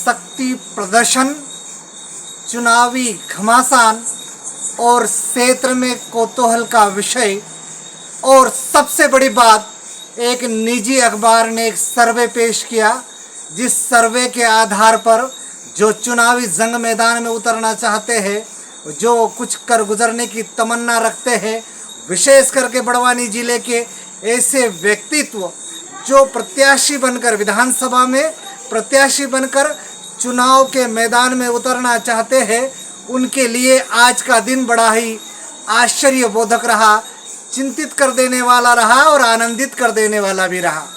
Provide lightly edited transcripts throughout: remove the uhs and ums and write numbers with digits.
शक्ति प्रदर्शन, चुनावी घमासान और क्षेत्र में कौतूहल का विषय। और सबसे बड़ी बात, एक निजी अखबार ने एक सर्वे पेश किया, जिस सर्वे के आधार पर जो चुनावी जंग मैदान में उतरना चाहते हैं, जो कुछ कर गुजरने की तमन्ना रखते हैं, विशेष करके बड़वानी जिले के ऐसे व्यक्तित्व जो प्रत्याशी बनकर विधानसभा में प्रत्याशी बनकर चुनाव के मैदान में उतरना चाहते हैं, उनके लिए आज का दिन बड़ा ही आश्चर्यबोधक रहा, चिंतित कर देने वाला रहा और आनंदित कर देने वाला भी रहा।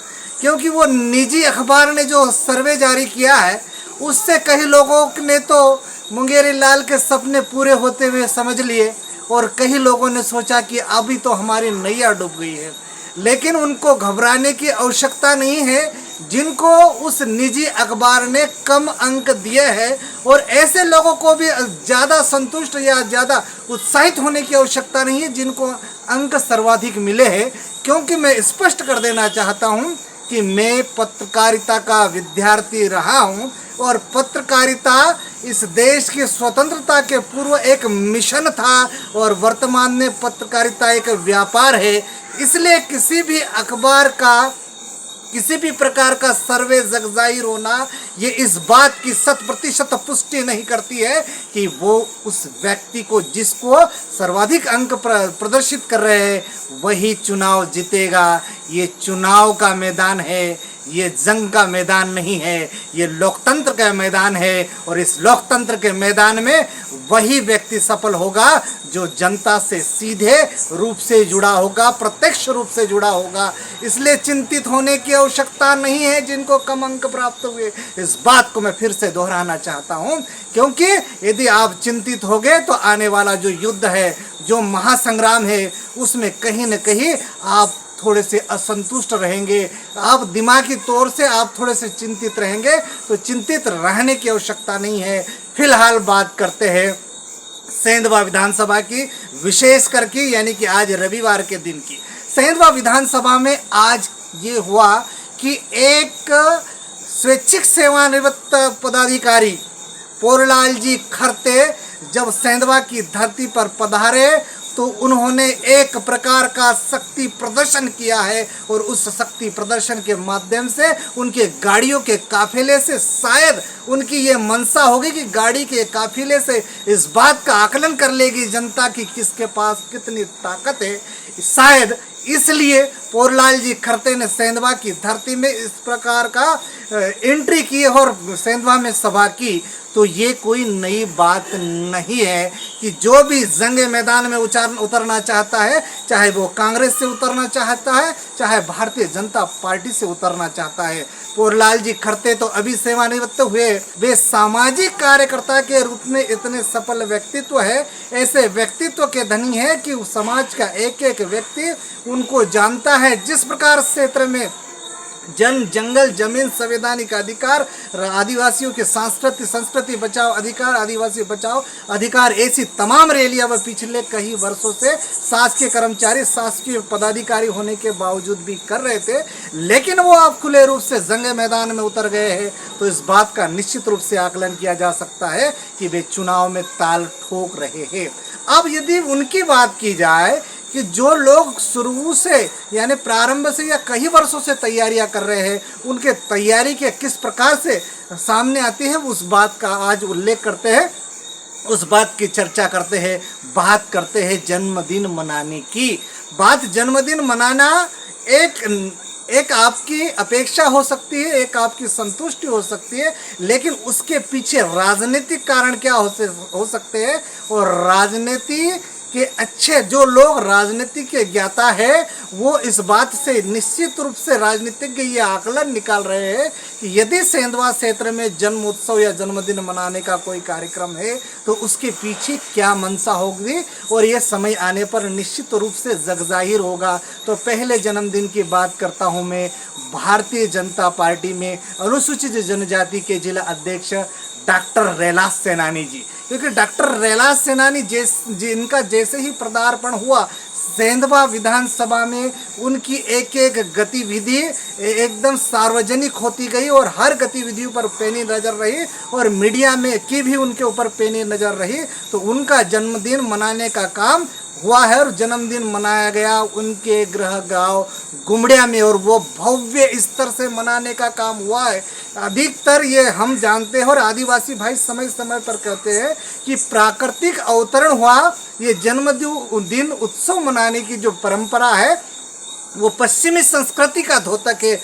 क्योंकि वो निजी अखबार ने जो सर्वे जारी किया है, उससे कई लोगों ने तो मुंगेरी लाल के सपने पूरे होते हुए समझ लिए और कई लोगों ने सोचा कि अभी तो हमारी नैया डूब गई है। लेकिन उनको घबराने की आवश्यकता नहीं है, जिनको उस निजी अखबार ने कम अंक दिए हैं, और ऐसे लोगों को भी ज़्यादा संतुष्ट या ज़्यादा उत्साहित होने की आवश्यकता नहीं है जिनको अंक सर्वाधिक मिले हैं। क्योंकि मैं स्पष्ट कर देना चाहता हूं कि मैं पत्रकारिता का विद्यार्थी रहा हूं और पत्रकारिता इस देश की स्वतंत्रता के पूर्व एक मिशन था और वर्तमान में पत्रकारिता एक व्यापार है। इसलिए किसी भी अखबार का किसी भी प्रकार का सर्वे जगजाहिर होना ये इस बात की 100% पुष्टि नहीं करती है कि वो उस व्यक्ति को जिसको सर्वाधिक अंक प्रदर्शित कर रहे हैं वही चुनाव जीतेगा। ये चुनाव का मैदान है, ये जंग का मैदान नहीं है, ये लोकतंत्र का मैदान है और इस लोकतंत्र के मैदान में वही व्यक्ति सफल होगा जो जनता से सीधे रूप से जुड़ा होगा, प्रत्यक्ष रूप से जुड़ा होगा। इसलिए चिंतित होने की आवश्यकता नहीं है जिनको कम अंक प्राप्त हुए। इस बात को मैं फिर से दोहराना चाहता हूं, क्योंकि यदि आप चिंतित होगे तो आने वाला जो युद्ध है, जो महासंग्राम है, उसमें कहीं न कहीं आप थोड़े से असंतुष्ट रहेंगे, आप दिमागी तौर से आप थोड़े से चिंतित रहेंगे। तो चिंतित रहने की आवश्यकता नहीं है। फिलहाल बात करते हैं सेंधवा विधानसभा की, विशेष करके यानी कि आज रविवार के दिन की। सेंधवा विधानसभा में आज ये हुआ कि एक स्वैच्छिक सेवानिवृत्त पदाधिकारी पोरलाल जी खरते जब सेंधवा की धरती पर पधारे तो उन्होंने एक प्रकार का शक्ति प्रदर्शन किया है और उस शक्ति प्रदर्शन के माध्यम से उनके गाड़ियों के काफिले से शायद उनकी ये मंशा होगी कि गाड़ी के काफिले से इस बात का आकलन कर लेगी जनता की किसके पास कितनी ताकत है। शायद इसलिए पोरलाल जी खरते ने सेंधवा की धरती में इस प्रकार का एंट्री की और सेंधवा में सभा की। तो ये कोई नई बात नहीं है कि जो भी जंग मैदान में उतरना चाहता है, चाहे वो कांग्रेस से उतरना चाहता है, चाहे भारतीय जनता पार्टी से उतरना चाहता है। पोरलाल जी खरते तो अभी सेवानिवृत्त हुए, वे सामाजिक कार्यकर्ता के रूप में इतने सफल व्यक्तित्व है, ऐसे व्यक्तित्व के धनी है कि समाज का एक एक व्यक्ति उनको जानता है। जिस प्रकार क्षेत्र में जंगल जमीन संवैधानिक अधिकार, आदिवासियों के संस्कृति बचाओ अधिकार, आदिवासी बचाओ अधिकार, ऐसी तमाम रैलियां वह पिछले कई वर्षों से शासकीय कर्मचारी, शासकीय पदाधिकारी होने के बावजूद भी कर रहे थे। लेकिन वो अब खुले रूप से जंग मैदान में उतर गए हैं। तो इस बात का निश्चित रूप से आकलन किया जा सकता है कि वे चुनाव में ताल ठोक रहे हैं। अब यदि उनकी बात की जाए कि जो लोग शुरू से यानी प्रारंभ से या कई वर्षों से तैयारियां कर रहे हैं, उनके तैयारी के किस प्रकार से सामने आती है, उस बात का आज उल्लेख करते हैं, उस बात की चर्चा करते हैं। बात करते हैं जन्मदिन मनाने की। बात जन्मदिन मनाना एक आपकी अपेक्षा हो सकती है, एक आपकी संतुष्टि हो सकती है, लेकिन उसके पीछे राजनीतिक कारण क्या हो सकते हैं। और राजनीति के अच्छे जो लोग राजनीति के ज्ञाता है वो इस बात से निश्चित रूप से राजनीतिज्ञ ये आकलन निकाल रहे हैं कि यदि सेंधवा क्षेत्र में जन्म उत्सव या जन्मदिन मनाने का कोई कार्यक्रम है तो उसके पीछे क्या मंशा होगी और ये समय आने पर निश्चित रूप से जगजाहिर होगा। तो पहले जन्मदिन की बात करता हूँ मैं। भारतीय जनता पार्टी में अनुसूचित जनजाति के जिला अध्यक्ष डॉक्टर रैलास सेनानी जी, क्योंकि डॉक्टर रैलास सेनानी जिनका जैसे ही पदार्पण हुआ सेंधवा विधानसभा में, उनकी एक एक गतिविधि एकदम सार्वजनिक होती गई और हर गतिविधि पर पैनी नज़र रही और मीडिया में की भी उनके ऊपर पैनी नज़र रही। तो उनका जन्मदिन मनाने का काम हुआ है और जन्मदिन मनाया गया उनके गृह गांव गुमड़िया में, और वो भव्य स्तर से मनाने का काम हुआ है। अधिकतर ये हम जानते हैं और आदिवासी भाई समय समय पर कहते हैं कि प्राकृतिक अवतरण हुआ, ये जन्मदिन उत्सव मनाने की जो परंपरा है वो पश्चिमी संस्कृति का द्योतक है।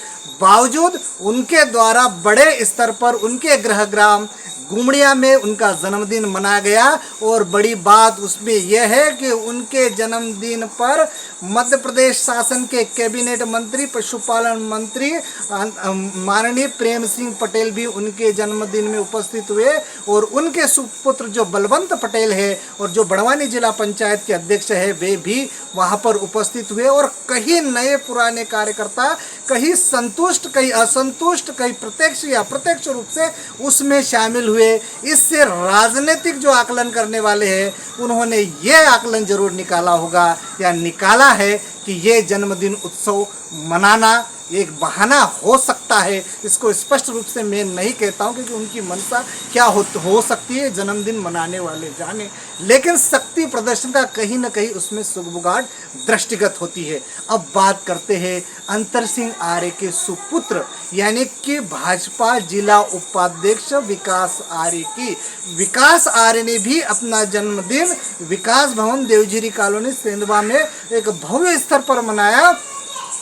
बावजूद उनके द्वारा बड़े स्तर पर उनके गृह ग्राम गुमड़िया में उनका जन्मदिन मनाया गया। और बड़ी बात उसमें यह है कि उनके जन्मदिन पर मध्य प्रदेश शासन के कैबिनेट मंत्री पशुपालन मंत्री माननीय प्रेम सिंह पटेल भी उनके जन्मदिन में उपस्थित हुए और उनके सुपुत्र जो बलवंत पटेल है और जो बड़वानी जिला पंचायत के अध्यक्ष है वे भी वहां पर उपस्थित हुए। और कई नए पुराने कार्यकर्ता, कहीं संतुष्ट कहीं असंतुष्ट, कहीं प्रत्यक्ष या अप्रत्यक्ष रूप से उसमें शामिल हुए। इससे राजनीतिक जो आकलन करने वाले हैं उन्होंने ये आकलन जरूर निकाला होगा या निकाला है कि ये जन्मदिन उत्सव मनाना एक बहाना हो सकता है। इसको स्पष्ट रूप से मैं नहीं कहता हूँ क्योंकि उनकी मनसा क्या हो सकती है जन्मदिन मनाने वाले जाने, लेकिन शक्ति प्रदर्शन का कहीं ना कहीं उसमें सुगबुगाहट दृष्टिगत होती है। अब बात करते हैं अंतर सिंह आर्य के सुपुत्र यानी कि भाजपा जिला उपाध्यक्ष विकास आर्य की। विकास आर्य ने भी अपना जन्मदिन विकास भवन देवझिरी कॉलोनी सेंधवा में एक भव्य स्तर पर मनाया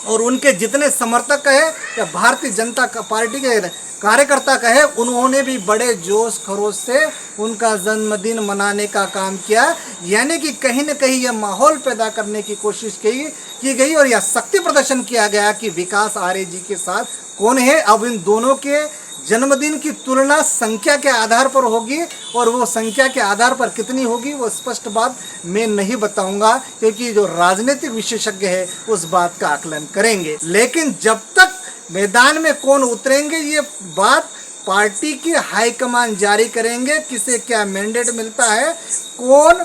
और उनके जितने समर्थक है या भारतीय जनता पार्टी के कार्यकर्ता कहे उन्होंने भी बड़े जोश खरोश से उनका जन्मदिन मनाने का काम किया। यानी कि कहीं न कहीं यह माहौल पैदा करने की कोशिश की गई और यह शक्ति प्रदर्शन किया गया कि विकास आर्य जी के साथ कौन है। अब इन दोनों के जन्मदिन की तुलना संख्या के आधार पर होगी और वो संख्या के आधार पर कितनी होगी वो स्पष्ट बात मैं नहीं बताऊंगा क्योंकि जो राजनीतिक विशेषज्ञ है उस बात का आकलन करेंगे। लेकिन जब तक मैदान में कौन उतरेंगे ये बात पार्टी की हाईकमान जारी करेंगे। किसे क्या मैंडेट मिलता है, कौन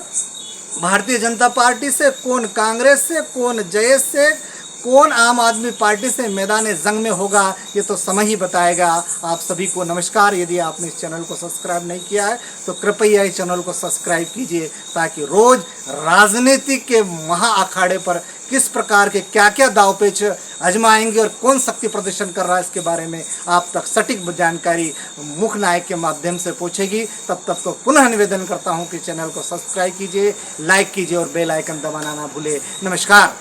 भारतीय जनता पार्टी से, कौन कांग्रेस से, कौन जयेश से, कौन आम आदमी पार्टी से मैदान जंग में होगा ये तो समय ही बताएगा। आप सभी को नमस्कार। यदि आपने इस चैनल को सब्सक्राइब नहीं किया है तो कृपया इस चैनल को सब्सक्राइब कीजिए ताकि रोज राजनीति के महा अखाड़े पर किस प्रकार के क्या क्या दावपेच आजमाएंगे और कौन शक्ति प्रदर्शन कर रहा है इसके बारे में आप तक सटीक जानकारी मुख्य नायक के माध्यम से पहुंचेगी। तब तक तो पुनः निवेदन करता हूं कि चैनल को सब्सक्राइब कीजिए, लाइक कीजिए और बेल आइकन दबाना ना भूले। नमस्कार।